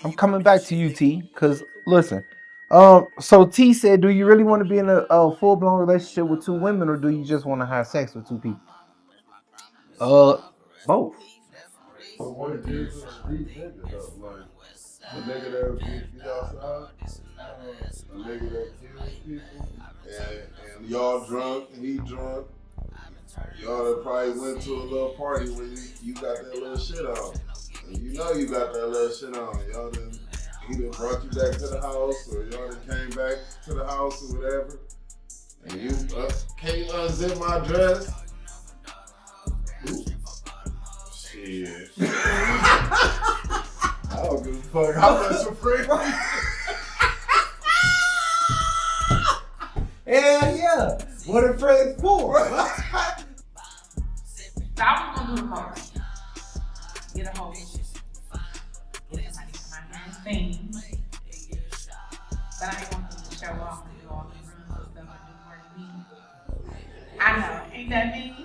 I'm coming back to you, T. Because listen, so T said, do you really want to be in a full blown relationship with two women, or do you just want to have sex with two people? Uh, Both. But what if you're just a deep nigga though? Like a nigga that be outside, a nigga that kills people, and y'all drunk, and he drunk. Y'all done probably went to a little party where you got that little shit on. And you know you got that little shit on. Y'all done, he done brought you back to the house, or y'all done came back to the house or whatever. And you can't unzip my dress. Ooh, shit. I don't give a fuck how much a friend. Hell yeah. What are friends for? So I was gonna do the most. Get a hold of it. Get somebody to my hands thing. But I ain't want them to show off and do all the runs and stuff and do more than me. I know, ain't that mean?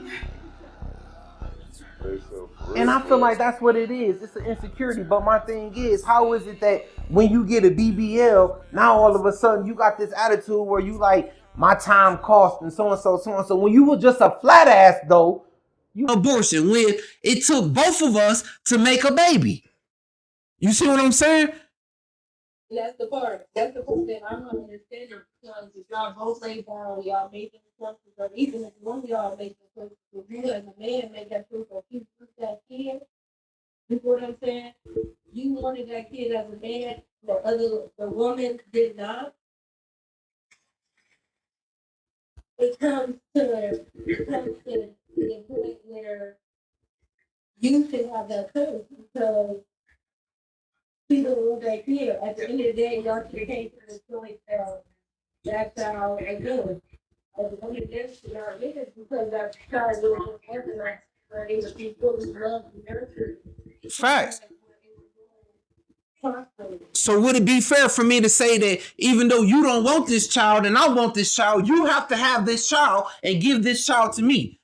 And I feel like that's what it is. It's an insecurity. But my thing is, how is it that when you get a BBL, now all of a sudden you got this attitude where you like my time cost and so and so, so and so. When you were just a flat ass though, you abortion when it took both of us to make a baby. You see what I'm saying? That's the part. That's the part that I'm not understanding because if y'all both lay down, y'all making the choices, or even if one of y'all making the choices, if you as a man make that choice or you took that kid, you know what I'm saying? You wanted that kid as a man, the woman did not. It comes to the point where you should have that choice because people will that kid. At the end of the day, y'all should came to the point that child again. At the end of the day, y'all did it because that child was organized where they would be fully loved and nurtured. Facts. So would it be fair for me to say that even though you don't want this child and I want this child, you have to have this child and give this child to me?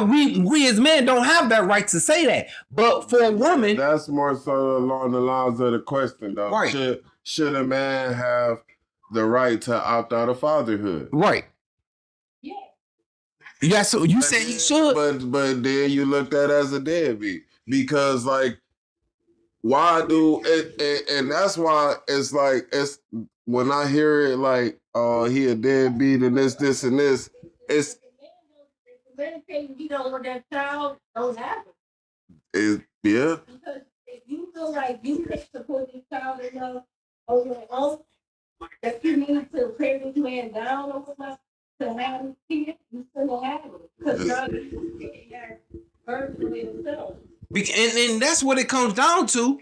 We as men don't have that right to say that. But for a woman, that's more so along the lines of the question though. Right. Should a man have the right to opt out of fatherhood? Right. Yeah, so you said he should. But then you looked at as a deadbeat because like why do it and that's why it's like it's when I hear it like oh he a deadbeat and this and this it's you don't want that child, don't have yeah. Because if you feel like you can't support this child enough on your own, that you need to tear this man down over enough to have this kid, you still have it. Because now you have birth for himself. And that's what it comes down to.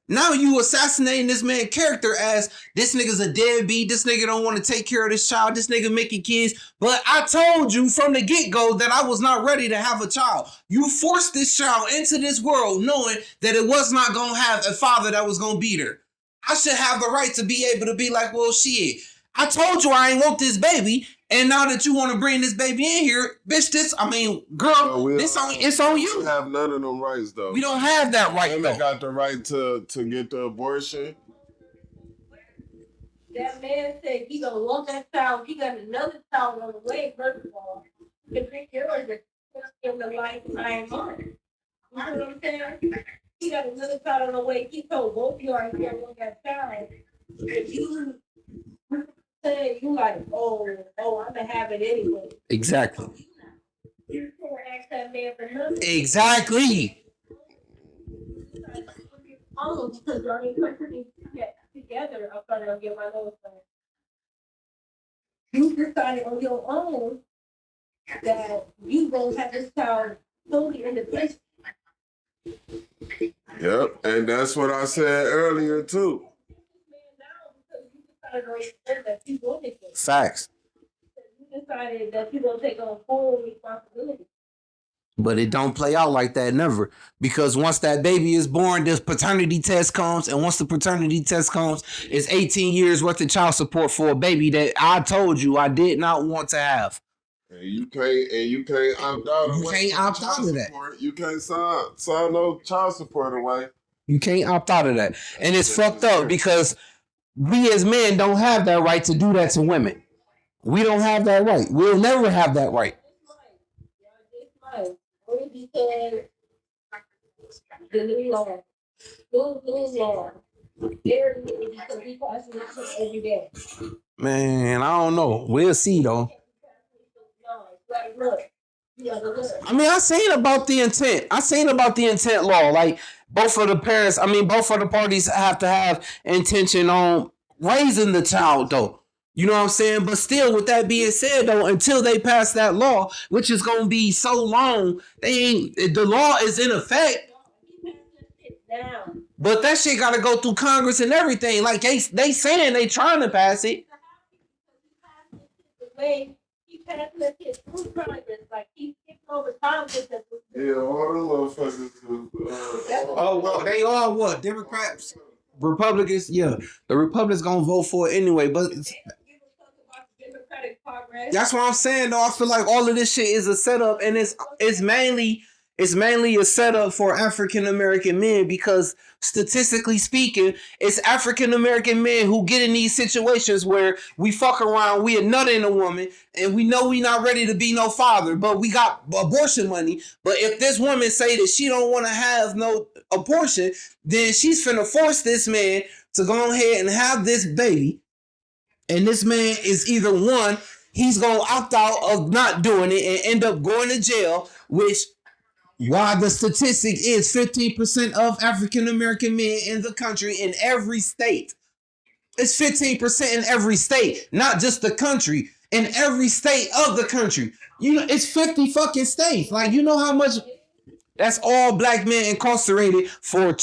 Now you assassinating this man's character as this nigga's a deadbeat. This nigga don't want to take care of this child. This nigga making kids. But I told you from the get-go that I was not ready to have a child. You forced this child into this world knowing that it was not going to have a father that was going to beat her. I should have the right to be able to be like, well, shit. I told you I ain't want this baby. And now that you want to bring this baby in here, bitch, girl, it's on you. We don't have none of them rights though. We don't have that right. Women got the right to get the abortion. That man said he gonna want that child. He got another child on the way, first of all. To bring yours in the lifetime on. You know what I'm saying? He got another child on the way. He told both of y'all he don't want that child. If you say you like, I'm gonna have it anyway. Exactly. You can't ask that man for nothing. Exactly. Oh, because y'all ain't putting together. I'm trying to get my nose done. You decided on your own that you gonna have this child fully independent. Yep, and that's what I said earlier too. Facts. You decided that you gonna take on full responsibility. But it don't play out like that never. Because once that baby is born, this paternity test comes. And once the paternity test comes, it's 18 years worth of child support for a baby that I told you I did not want to have. And you can't opt out. You can't opt out of that. You can't sign no child support away. You can't opt out of that. And it's fucked up because we as men don't have that right to do that to women. We don't have that right. We'll never have that right. Only because the new law, new law, they're new because we pass this every day. Man, I don't know. We'll see though. Like, look, you gotta look. I mean, I seen about the intent. I seen about the intent law. Like both of the parents, I mean, both of the parties have to have intention on raising the child though. You know what I'm saying? But still, with that being said though, until they pass that law, which is gonna be so long, the law is in effect. Now, But that shit gotta go through Congress and everything. Like they saying they trying to pass it. the way he passed that shit through Congress, like he skipped over Congress. Yeah, all the motherfuckers. Oh well, they all what? Democrats, Republicans. Yeah, the Republicans gonna vote for it anyway. But Democratic Congress. that's what I'm saying. Though I feel like all of this shit is a setup, and it's mainly a setup for African American men because statistically speaking, it's African American men who get in these situations where we fuck around, we a nut in a woman, and we know we not ready to be no father, but we got abortion money. But if this woman say that she don't want to have no abortion, then she's finna force this man to go ahead and have this baby. And this man is either one, he's gonna opt out of not doing it and end up going to jail, which why the statistic is 15% of African American men in the country in every state. It's 15% in every state, not just the country, in every state of the country. You know, it's 50 fucking states. Like, you know how much that's all black men incarcerated for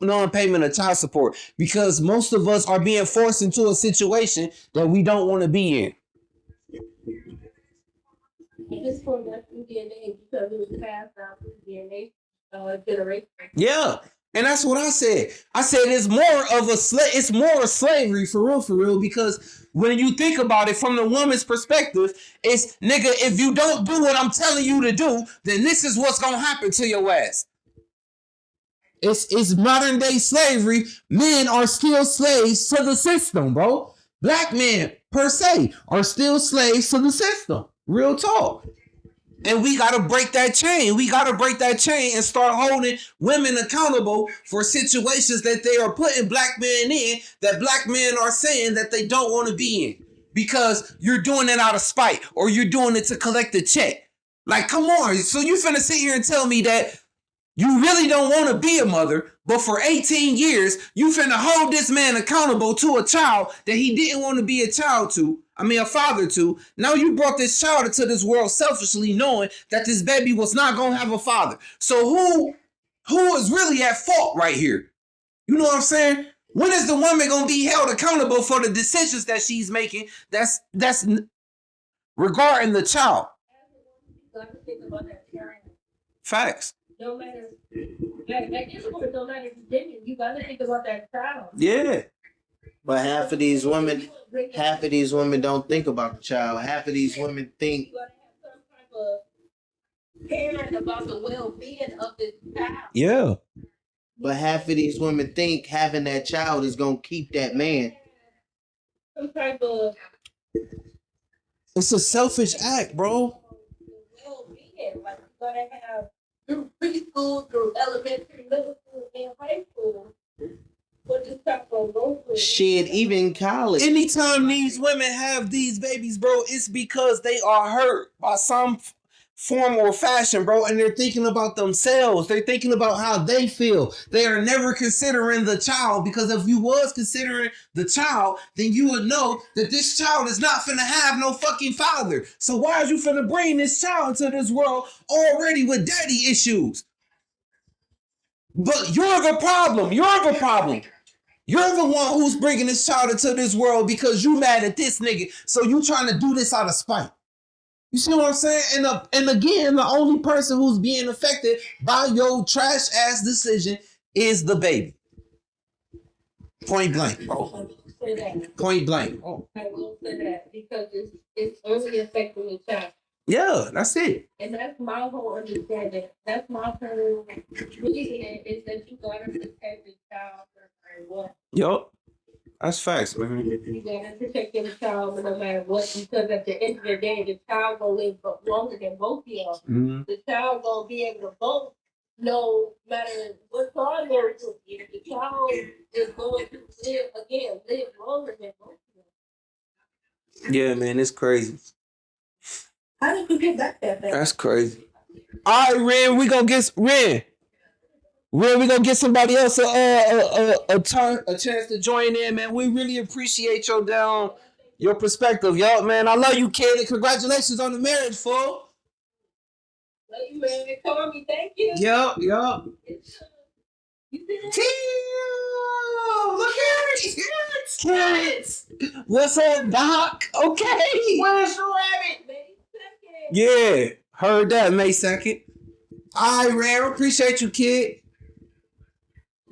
non-payment of child support because most of us are being forced into a situation that we don't want to be in. This one got through DNA because it was passed down through DNA generation. Yeah. And that's what I said. I said it's more of slavery for real, because when you think about it from the woman's perspective, it's nigga, if you don't do what I'm telling you to do, then this is what's gonna happen to your ass. It's modern day slavery. Men are still slaves to the system, bro. Black men per se are still slaves to the system. Real talk. And we got to break that chain. We got to break that chain and start holding women accountable for situations that they are putting black men in that black men are saying that they don't want to be in because you're doing it out of spite or you're doing it to collect a check. Like, come on. So you finna sit here and tell me that you really don't want to be a mother, but for 18 years, you finna hold this man accountable to a child that he didn't want to be a father to. Now you brought this child into this world selfishly knowing that this baby was not going to have a father. So who is really at fault right here? You know what I'm saying? When is the woman going to be held accountable for the decisions that she's making that's regarding the child? You got to think about that parent. Facts. No matter, at this point, no matter who did it, you got to think about that child. Yeah. But half of these women don't think about the child. Half of these women think You got to have some type of parent about the well-being of this child. Yeah. But half of these women think having that child is gonna keep that man. Some type of It's a selfish act, bro. well-being. Like, you got to have through preschool, through elementary, middle school, and high school. What this type of local. Shit, even college. Anytime these women have these babies, bro, it's because they are hurt by some form or fashion, bro, and they're thinking about themselves. They're thinking about how they feel. They are never considering the child, because if you was considering the child, then you would know that this child is not finna have no fucking father. So why is you finna bring this child into this world already with daddy issues? But you're the problem. You're the problem. You're the one who's bringing this child into this world because you mad at this nigga. So you trying to do this out of spite. You see what I'm saying? And again, the only person who's being affected by your trash ass decision is the baby. Point blank, bro. Point blank. Oh. I will say that because it's only affecting the child. Yeah, that's it. And that's my whole understanding. That's my whole reasoning is that you gotta protect the child no matter what. Yup. That's facts, man. You gotta protect your child no matter what, because at the end of the day, the child gonna live longer than both of y'all. Mhm. The child gonna be able to vote no matter what side they're to. The child is going to live longer than both of them. Yeah, man, it's crazy. How did you get back that fast? That's crazy. All right, Ren, we gonna get Ren. Ren, we gonna get somebody else a chance to join in, man. We really appreciate your perspective, y'all, man. I love you, kid, and congratulations on the marriage, fool. Love you, man. Call me. Thank you. Yup. You see that? Tim, look at Carrots. What's up, Doc? Okay. Where's the rabbit? May 2nd. Yeah, heard that May 2nd. All right, Ren, appreciate you, kid.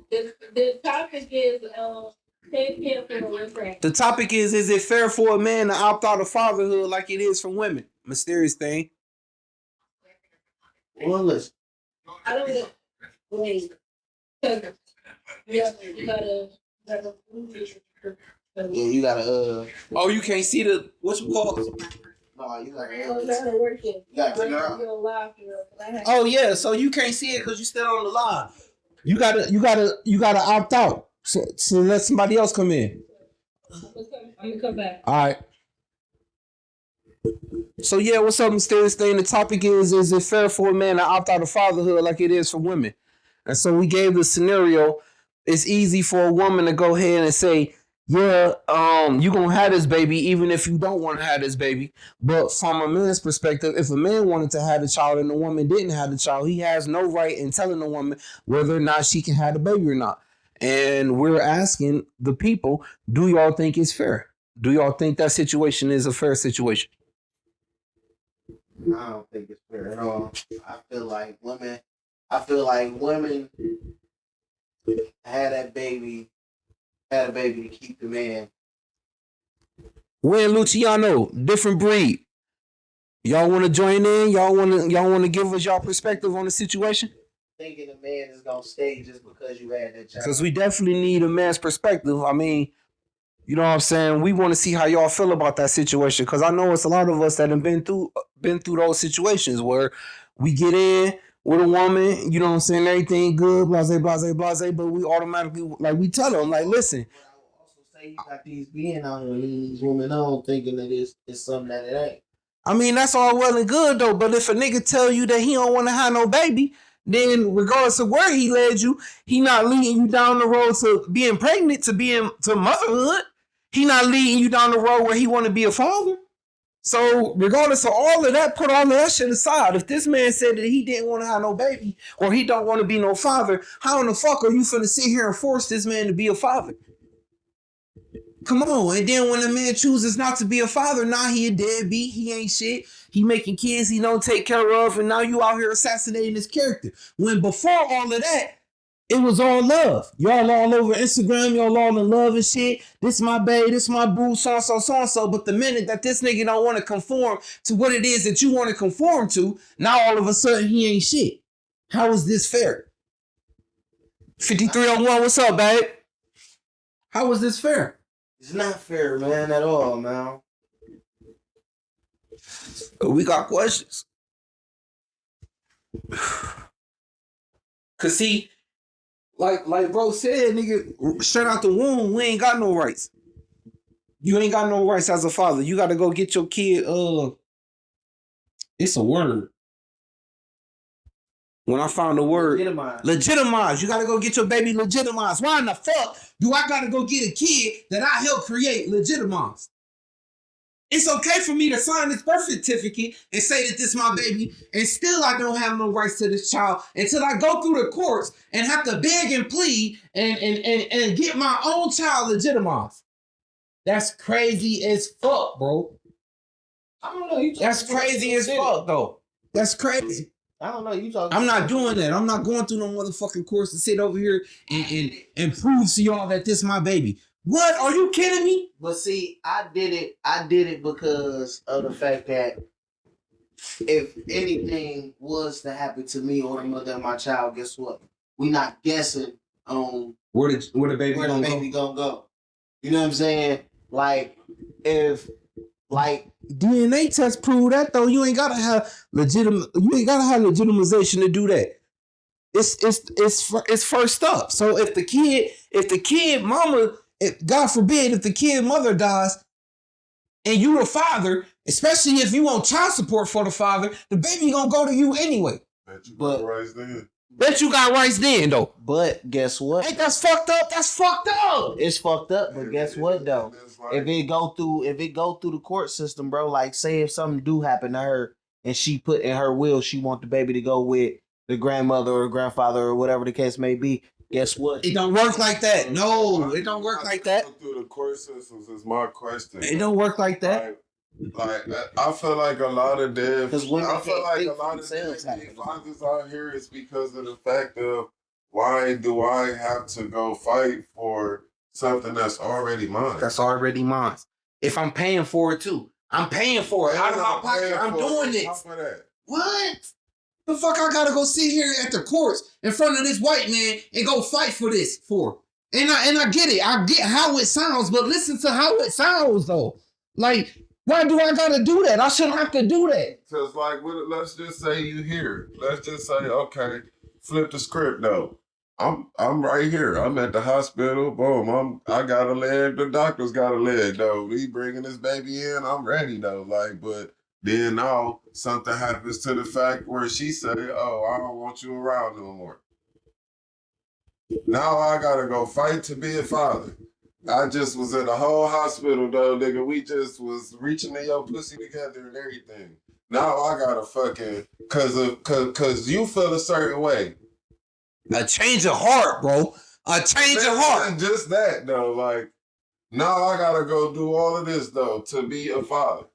The topic is 10 p.m. for the refrain. The topic is it fair for a man to opt out of fatherhood like it is for women? Mysterious thing. Well, listen. I don't know. Wait. Yeah, you gotta Yeah, you gotta Oh, you can't see the what you call it? no, you gotta Oh, that's not working. You gotta figure out. You're live here. Oh yeah, so you can't see it because you still on the line. You gotta opt out. So let somebody else come in. I'm gonna come back. All right. So yeah, what's up, mysterious thing? The topic is it fair for a man to opt out of fatherhood like it is for women? And so we gave the scenario. It's easy for a woman to go ahead and say, yeah, you gonna have this baby even if you don't want to have this baby. But from a man's perspective, if a man wanted to have the child and the woman didn't have the child, he has no right in telling the woman whether or not she can have the baby or not. And we're asking the people, do y'all think it's fair? Do y'all think that situation is a fair situation? I don't think it's fair at all. I feel like women had a baby to keep the man. When Luciano, different breed. Y'all want to join in? Y'all want to give us y'all perspective on the situation? Thinking a man is gonna stay just because you had that child. Because we definitely need a man's perspective. I mean, you know what I'm saying? We want to see how y'all feel about that situation. Because I know it's a lot of us that have been through those situations where we get in with a woman, you know what I'm saying, everything good, blase, but we automatically, like, we tell them, like, listen. But I will also say you got these men out here, these women on thinking that it's something that it ain't. I mean, that's all well and good, though. But if a nigga tell you that he don't want to have no baby, then regardless of where he led you, he not leading you down the road to being pregnant, to motherhood. He not leading you down the road where he want to be a father. So regardless of all of that, put all of that shit aside. If this man said that he didn't want to have no baby or he don't want to be no father, how in the fuck are you finna sit here and force this man to be a father? Come on. And then when the man chooses not to be a father, now he a deadbeat. He ain't shit. He making kids he don't take care of. And now you out here assassinating his character. When before all of that, it was all love. Y'all all over Instagram. Y'all all in love and shit. This my babe. This my boo. So. But the minute that this nigga don't want to conform to what it is that you want to conform to, now all of a sudden he ain't shit. How is this fair? 5301, what's up, babe? How is this fair? It's not fair, man, at all, man. We got questions. Cause see, like bro said, nigga, straight out the womb, we ain't got no rights. You ain't got no rights as a father. You gotta go get your kid, it's a word. When I found the word, legitimize. You gotta go get your baby legitimized. Why in the fuck do I gotta go get a kid that I helped create legitimized? It's okay for me to sign this birth certificate and say that this is my baby, and still I don't have no rights to this child until I go through the courts and have to beg and plead and get my own child legitimized. That's crazy as fuck, bro. I don't know. That's crazy as fuck, though. That's crazy. I don't know. You talking? I'm not doing that. I'm not going through no motherfucking course to sit over here and prove to y'all that this is my baby. What? Are you kidding me? But see, I did it because of the fact that if anything was to happen to me or the mother of my child, guess what? We not guessing on Where the baby where the gonna baby go? gonna go. You know what I'm saying? Like, if, like, DNA test prove that though. You ain't gotta have legitimization to do that. It's first up. So if the kid mama, if God forbid, if the kid mother dies and you a father, especially if you want child support for the father, the baby gonna go to you anyway. But- right there. Bet you got rights then though. but guess what? Hey, that's fucked up. That's fucked up. It's fucked up, but guess what though? It's like, If it go through the court system, bro, like say if something do happen to her and she put in her will she want the baby to go with the grandmother or grandfather or whatever the case may be, guess what? It don't work like that. No, it don't work like that. Go through the court systems is my question. It don't work like that. Like I feel like a lot of dead. 'Cause women I feel can't like think a for lot of themselves dead half the fathers out here is because of the fact of why do I have to go fight for something that's already mine? That's already mine. If I'm paying for it too, I'm paying for it out of my pocket. I'm doing it. it. What? The fuck I gotta go sit here at the courts in front of this white man and go fight for this for? And I get it. I get how it sounds, but listen to how it sounds though. Like, why do I gotta do that? I shouldn't have to do that. Cause like, let's just say you here. Let's just say, okay, flip the script though. I'm right here. I'm at the hospital. Boom. I got a leg. The doctor's got a leg though. He bringing this baby in. I'm ready though. Like, but then now something happens to the fact where she say, "Oh, I don't want you around no more." Now I gotta go fight to be a father. I just was in the whole hospital though, nigga. We just was reaching in your pussy together and everything. Now I gotta fucking cause you feel a certain way. A change of heart, bro. A change of heart. And just that though, like now I gotta go do all of this though to be a father.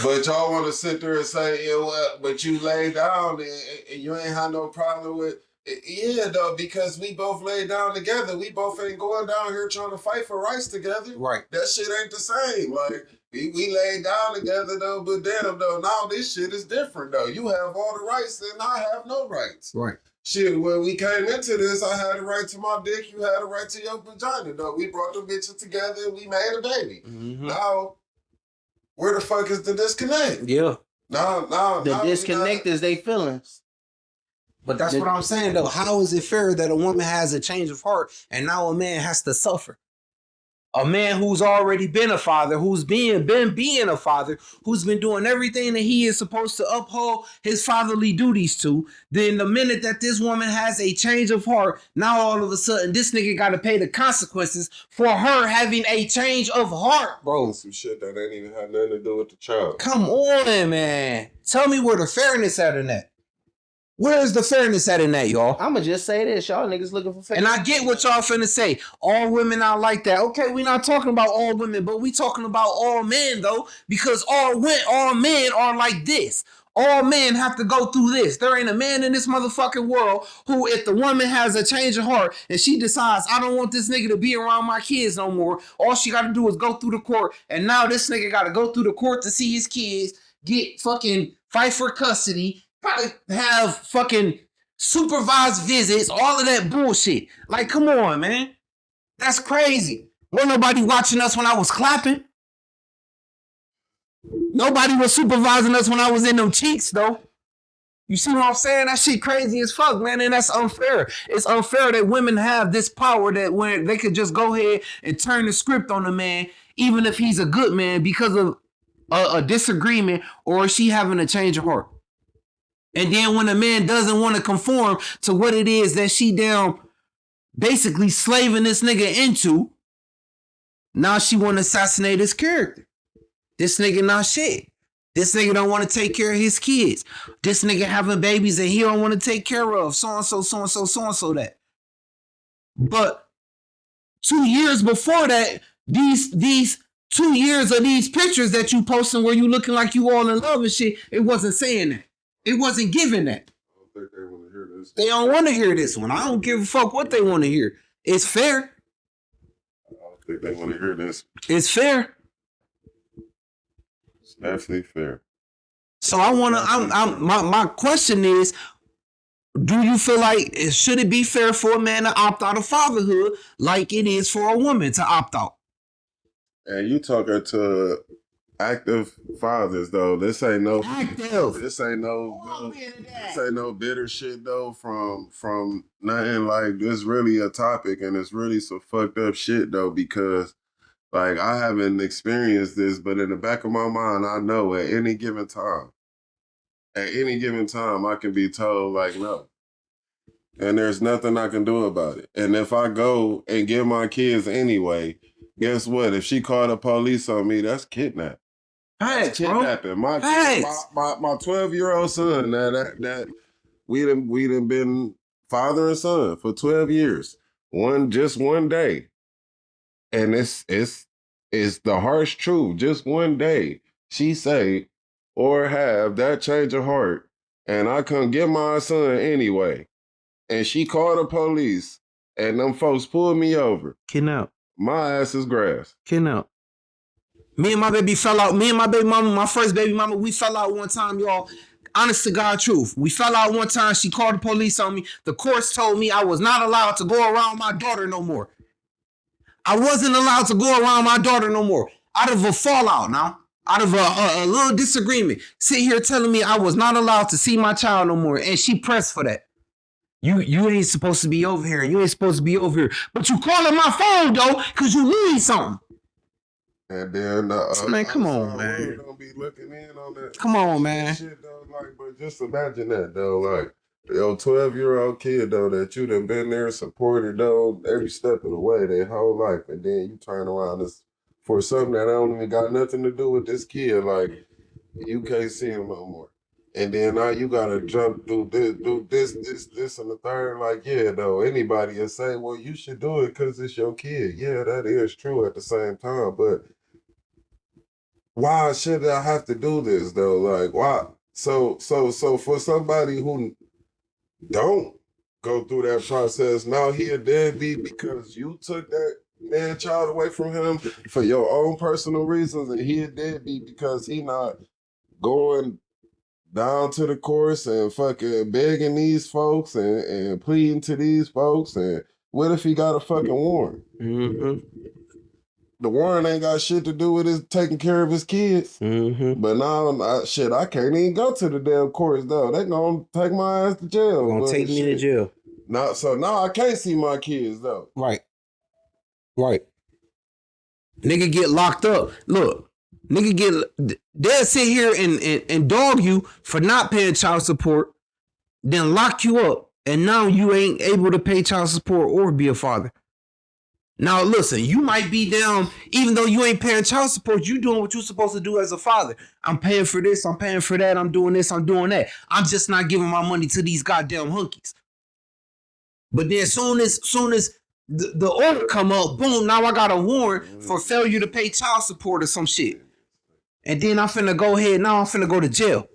But y'all want to sit there and say, yeah, well, but you lay down and you ain't had no problem with. Yeah, though, because we both laid down together. We both ain't going down here trying to fight for rights together. Right. That shit ain't the same. Like, we laid down together, though, but damn, though, now this shit is different, though. You have all the rights and I have no rights. Right. Shit, when we came into this, I had a right to my dick, you had a right to your vagina, though. We brought the bitches together and we made a baby. Mm-hmm. Now, where the fuck is the disconnect? Yeah. Now, The disconnect is they feelings. But that's what I'm saying though. How is it fair that a woman has a change of heart and now a man has to suffer? A man who's already been a father, who's been being a father, who's been doing everything that he is supposed to uphold his fatherly duties to. Then the minute that this woman has a change of heart, now all of a sudden this nigga got to pay the consequences for her having a change of heart, bro. some shit that ain't even had nothing to do with the child. Come on, man. Tell me where the fairness at in that. Where's the fairness at in that, y'all? I'ma just say this, y'all niggas looking for fairness. And I get what y'all finna say. All women are like that. Okay, we're not talking about all women, but we talking about all men though, because all men are like this. All men have to go through this. There ain't a man in this motherfucking world who, if the woman has a change of heart and she decides, I don't want this nigga to be around my kids no more, all she gotta do is go through the court, and now this nigga gotta go through the court to see his kids, get fucking fight for custody, probably have fucking supervised visits, all of that bullshit. Like, come on, man. That's crazy. Wasn't nobody watching us when I was clapping. Nobody was supervising us when I was in them cheeks, though. You see what I'm saying? That shit crazy as fuck, man, and that's unfair. It's unfair that women have this power that when they could just go ahead and turn the script on a man, even if he's a good man, because of a disagreement or she having a change of heart. And then when a man doesn't want to conform to what it is that she down basically slaving this nigga into, now she want to assassinate his character. This nigga not shit. This nigga don't want to take care of his kids. This nigga having babies that he don't want to take care of. So-and-so, so-and-so, so-and-so that. But 2 years before that, these 2 years of these pictures that you posting where you looking like you all in love and shit, it wasn't saying that. It wasn't giving that. I don't think they want to hear this. They don't want to hear this one. I don't give a fuck what they want to hear. It's fair. I don't think they want to hear this. It's fair. definitely fair. So I wanna. My question is, do you feel like should it be fair for a man to opt out of fatherhood like it is for a woman to opt out? And you talking to active fathers though. This ain't no Active. This ain't no bitter shit though from nothing. Like this really a topic, and it's really some fucked up shit though, because like I haven't experienced this, but in the back of my mind, I know at any given time, I can be told like no. And there's nothing I can do about it. And if I go and get my kids anyway, guess what? If she called the police on me, that's kidnapping. Thanks, bro. Kidnapping. My 12-year-old son that we done been father and son for 12 years. Just one day. And it's the harsh truth. Just one day, she say, or have that change of heart, and I come get my son anyway. And she called the police, and them folks pulled me over. Kidnap. My ass is grass. Kidnap. Me and my baby fell out. Me and my baby mama, my first baby mama, we fell out one time, y'all. Honest to God truth. We fell out one time. She called the police on me. The courts told me I was not allowed to go around my daughter no more. I wasn't allowed to go around my daughter no more. Out of a fallout now. Out of a little disagreement. Sit here telling me I was not allowed to see my child no more. And she pressed for that. You ain't supposed to be over here. You ain't supposed to be over here. But you calling my phone, though, because you need something. And then, man, come on, man. We're gonna be looking in on that. Come on, man. Shit, though, like, but just imagine that, though, like, your 12-year-old kid, though, that you done been there, supported, though, every step of the way, their whole life, and then you turn around for something that don't even got nothing to do with this kid, like, you can't see him no more. And then now you gotta jump through this, and the third. Like, yeah, though, anybody will say, well, you should do it because it's your kid. Yeah, that is true at the same time, but why should I have to do this though? Like, why? So for somebody who don't go through that process, now he a deadbeat because you took that man child away from him for your own personal reasons, and he a deadbeat because he not going down to the course and fucking begging these folks and pleading to these folks. And what if he got a fucking warrant? Mm-hmm. The warrant ain't got shit to do with his taking care of his kids. Mm-hmm. But now, I can't even go to the damn courts though. They gonna take my ass to jail. Gonna take me to jail. Now I can't see my kids though. Right. Nigga get locked up. Look. Nigga they'll sit here and dog you for not paying child support, then lock you up, and now you ain't able to pay child support or be a father. Now listen, you might be down, even though you ain't paying child support, you doing what you're supposed to do as a father. I'm paying for this, I'm paying for that, I'm doing this, I'm doing that. I'm just not giving my money to these goddamn hunkies. But then soon as the order come up, boom, now I got a warrant for failure to pay child support or some shit. And then I'm finna go to jail.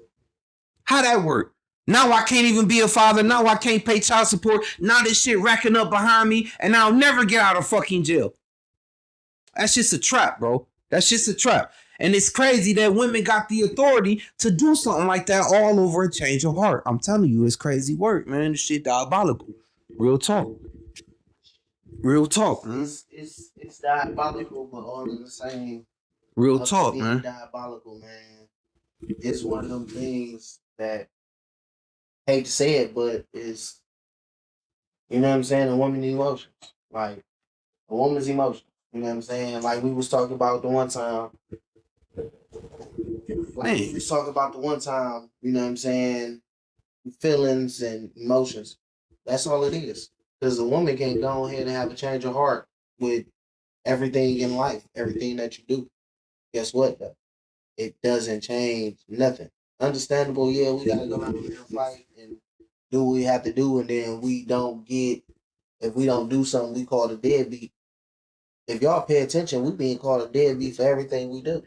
How that work? Now I can't even be a father. Now I can't pay child support. Now this shit racking up behind me, and I'll never get out of fucking jail. That's just a trap, bro. That's just a trap. And it's crazy that women got the authority to do something like that all over a change of heart. I'm telling you, it's crazy work, man. This shit diabolical. Real talk. Man. It's diabolical, but all in the same. Real talk, man. Diabolical, man. It's one of them things that, hate to say it, but it's, you know what I'm saying, a woman's emotions. Like, a woman's emotions. You know what I'm saying? Like we was talking about the one time. You know what I'm saying? Feelings and emotions. That's all it is. Because a woman can go ahead and have a change of heart with everything in life, everything that you do. Guess what, though? It doesn't change nothing. Understandable, yeah, we gotta go out there and fight and do what we have to do, and then if we don't do something, we call it a deadbeat. If y'all pay attention, we being called a deadbeat for everything we do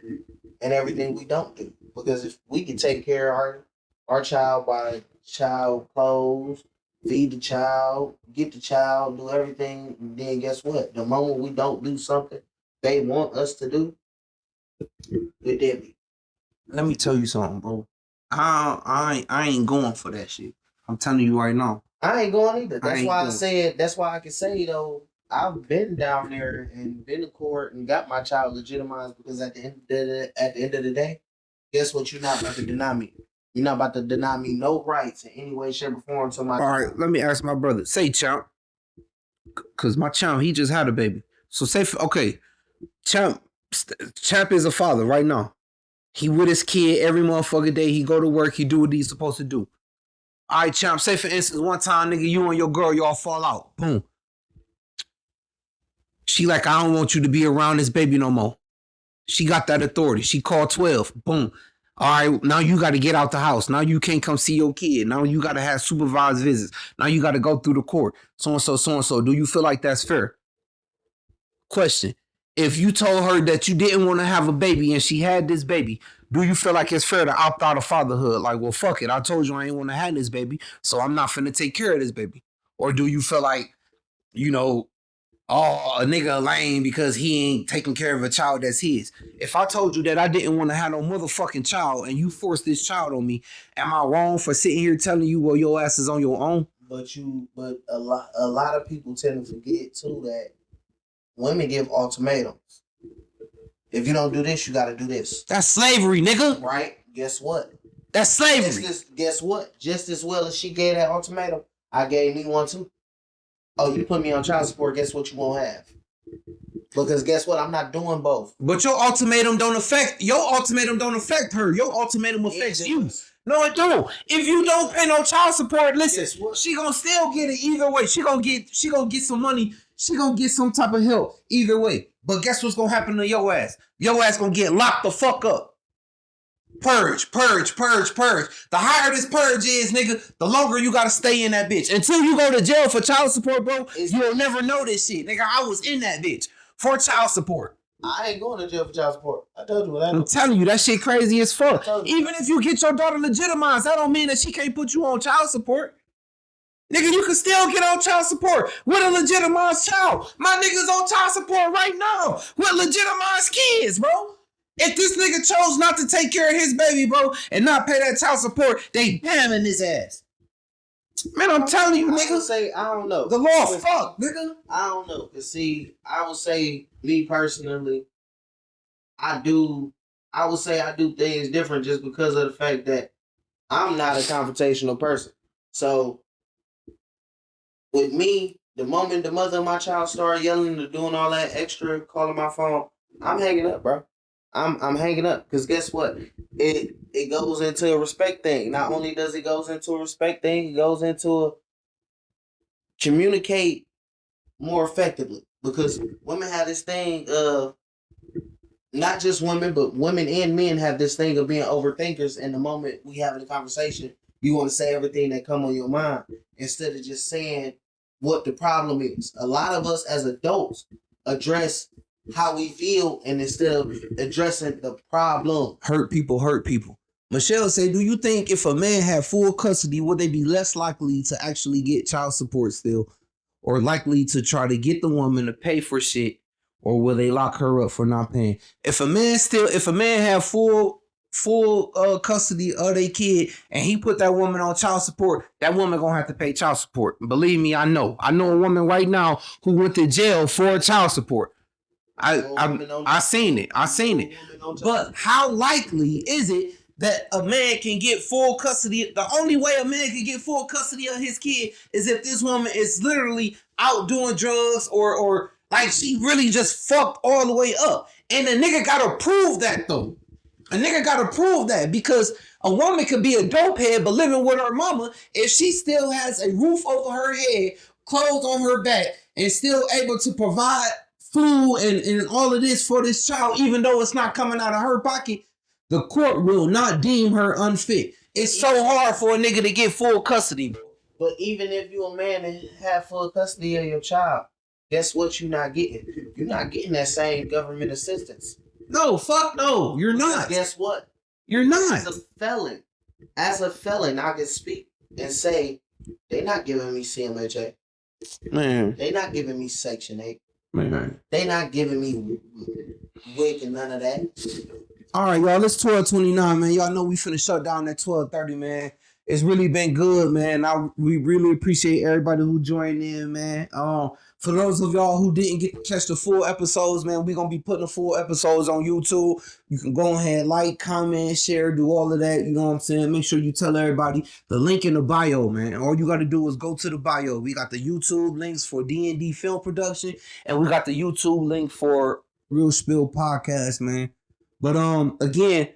and everything we don't do. Because if we can take care of our child, buy child clothes, feed the child, get the child, do everything, then guess what? The moment we don't do something they want us to do, we're deadbeat. let me tell you something, bro. I ain't going for that shit. I'm telling you right now. I ain't going either. I That's ain't why I going. said. That's why I can say though. I've been down there and been to court and got my child legitimized because at the end of the day, guess what? You're not about to deny me. You're not about to deny me no rights in any way, shape, or form to my. All right, let me ask my brother. Say, Champ, because my Champ, he just had a baby. So say, okay, Champ is a father right now. He with his kid every motherfucking day. He go to work. He do what he's supposed to do. All right, Champ, say for instance, one time, nigga, you and your girl, y'all fall out. Boom. She like, I don't want you to be around this baby no more. She got that authority. She called 12. Boom. All right, now you got to get out the house. Now you can't come see your kid. Now you got to have supervised visits. Now you got to go through the court. So-and-so, so-and-so. Do you feel like that's fair? Question. If you told her that you didn't want to have a baby and she had this baby, do you feel like it's fair to opt out of fatherhood? Like, well, fuck it. I told you I ain't want to have this baby, so I'm not finna take care of this baby. Or do you feel like, you know, oh, a nigga lame because he ain't taking care of a child that's his. If I told you that I didn't want to have no motherfucking child and you forced this child on me, am I wrong for sitting here telling you, well, your ass is on your own? But a lot of people tend to forget too that women give ultimatums. If you don't do this, you got to do this. That's slavery, nigga. Right? Guess what? That's slavery. Guess what? Just as well as she gave that ultimatum, I gave me one too. Oh, you put me on child support, guess what you won't have? Because guess what? I'm not doing both. But your ultimatum don't affect her. Your ultimatum affects you. No, it don't. If you don't pay no child support, listen, she gonna still get it either way. She gonna get some money. She gonna get some type of help either way. But guess what's gonna happen to your ass? Your ass gonna get locked the fuck up. Purge. The higher this purge is, nigga, the longer you gotta stay in that bitch. Until you go to jail for child support, bro, you'll never know this shit. Nigga, I was in that bitch for child support. I ain't going to jail for child support. I told you what I know. I'm telling you, that shit crazy as fuck. Even if you get your daughter legitimized, that don't mean that she can't put you on child support. Nigga, you can still get on child support with a legitimized child. My nigga's on child support right now with legitimized kids, bro. If this nigga chose not to take care of his baby, bro, and not pay that child support, they damning his ass. Man, I'm telling you, nigga. I don't know. The law fuck, nigga. I don't know. Cause see, I would say, me personally, I would say I do things different just because of the fact that I'm not a confrontational person. So with me, the moment the mother of my child started yelling and doing all that extra, calling my phone, I'm hanging up, bro. I'm hanging up because guess what? It goes into a respect thing. Not only does it goes into a respect thing, it goes into a communicate more effectively because women have this thing of not just women, but women and men have this thing of being overthinkers. And the moment we having a conversation, you want to say everything that come on your mind instead of just saying what the problem is. A lot of us as adults address how we feel and instead of addressing the problem. Hurt people. Michelle say, do you think if a man had full custody, would they be less likely to actually get child support still? Or likely to try to get the woman to pay for shit? Or will they lock her up for not paying? If a man have full custody of their kid and he put that woman on child support, that woman gonna have to pay child support. Believe me, I know a woman right now who went to jail for child support. I seen it. But how likely is it that a man can get full custody? The only way a man can get full custody of his kid is if this woman is literally out doing drugs or like she really just fucked all the way up. And a nigga gotta prove that though. A nigga gotta prove that because a woman could be a dope head but living with her mama if she still has a roof over her head, clothes on her back, and still able to provide food and all of this for this child, even though it's not coming out of her pocket, the court will not deem her unfit. It's so hard for a nigga to get full custody, bro. But even if you're a man and have full custody of your child, guess what you're not getting? You're not getting that same government assistance. No, fuck no. You're not. Guess what? You're not. As a felon, I can speak and say, they not giving me CMHA. Man. They not giving me Section 8. Man. They not giving me WIC and none of that. All right, y'all. It's 12:29, man. Y'all know we finna shut down at 12:30, man. It's really been good, man. We really appreciate everybody who joined in, man. For those of y'all who didn't get to catch the full episodes, man, we gonna be putting the full episodes on YouTube. You can go ahead, like, comment, share, do all of that. You know what I'm saying? Make sure you tell everybody the link in the bio, man. All you gotta do is go to the bio. We got the YouTube links for D&D film production, and we got the YouTube link for Real Spill Podcast, man. But again,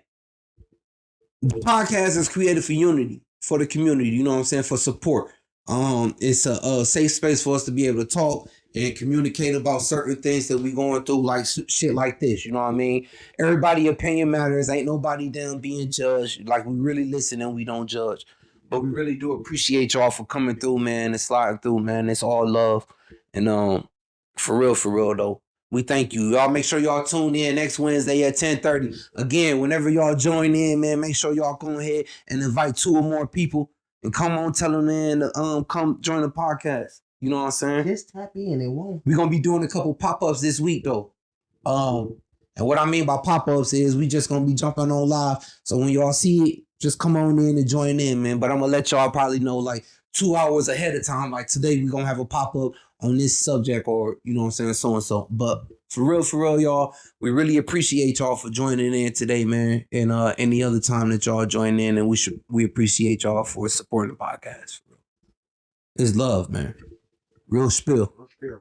the podcast is created for unity, for the community, you know what I'm saying, for support. It's a safe space for us to be able to talk and communicate about certain things that we going through, like shit like this, you know what I mean? Everybody opinion matters. Ain't nobody down being judged. Like, we really listen and we don't judge. But we really do appreciate y'all for coming through, man, and sliding through, man. It's all love. And for real though. We thank you. Y'all make sure y'all tune in next Wednesday at 10:30. Again, whenever y'all join in, man, make sure y'all go ahead and invite 2 or more people and come on, tell them, man, to come join the podcast. You know what I'm saying? Just tap in. It won't. We're gonna be doing a couple pop-ups this week though. And what I mean by pop-ups is we just gonna be jumping on live. So when y'all see it, just come on in and join in, man. But I'm gonna let y'all probably know like 2 hours ahead of time. Like today, we're gonna have a pop-up on this subject, or you know what I'm saying, so and so. But for real, y'all, we really appreciate y'all for joining in today, man. And any other time that y'all join in, and we appreciate y'all for supporting the podcast. It's love, man. Real spill. Real spill.